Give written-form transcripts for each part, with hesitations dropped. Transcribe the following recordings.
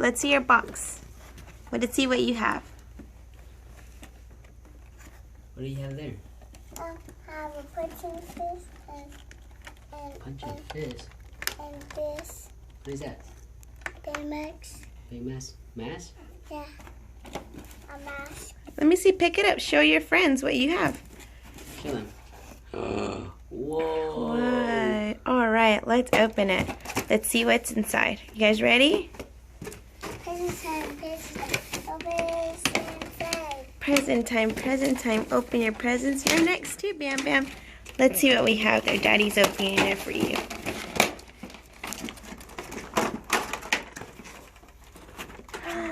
Let's see your box. Let's see what you have. What do you have there? I have a punching fist Punching fist? and this What is that? Baymax. Baymax? Mask? Yeah. A mask. Let me see. Pick it up. Show your friends what you have. Show them. Whoa. What? All right. Let's open it. Let's see what's inside. You guys ready? Present time, present time. Present time, present time. Open your presents. You're next too, Bam Bam. Let's see what we have there. Daddy's opening it for you.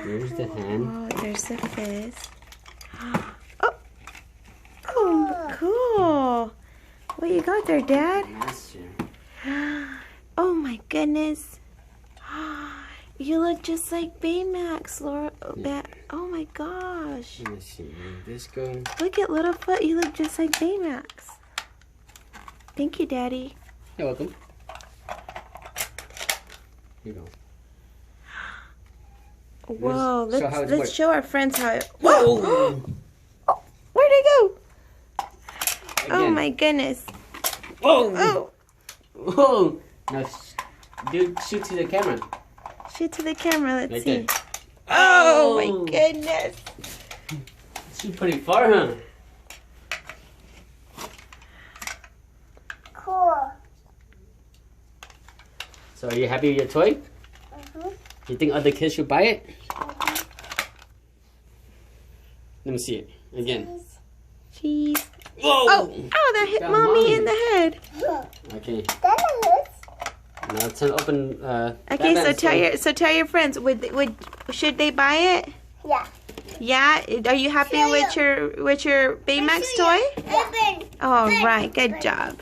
Here's the hand. Oh, there's the fist. Oh, cool. What you got there, Dad? Master. Oh my goodness. You look just like Baymax, Laura. Oh my gosh. Let me see. Where did this go? Look at Littlefoot. You look just like Baymax. Thank you, Daddy. You're welcome. Here you go. Whoa, Show how it let's works. show our friends how it... Whoa! Oh, where'd it go? Oh Again. my goodness. Whoa! Oh, Whoa! Now, dude, shoot to the camera. shoot to the camera. Let's Right see. there. Oh my goodness. Shoot pretty far, huh? Cool. So, are you happy with your toy? Mm-hmm. You think other kids should buy it? Let me see it again. Cheese. Whoa! Oh, that hit Got Mommy Mommy. in the head. Okay. Then it hurts. Now it's an open. Okay, so Batman, tell your friends. Should they buy it? Yeah. Yeah. Are you happy with your Baymax toy? Open. All right. Good job.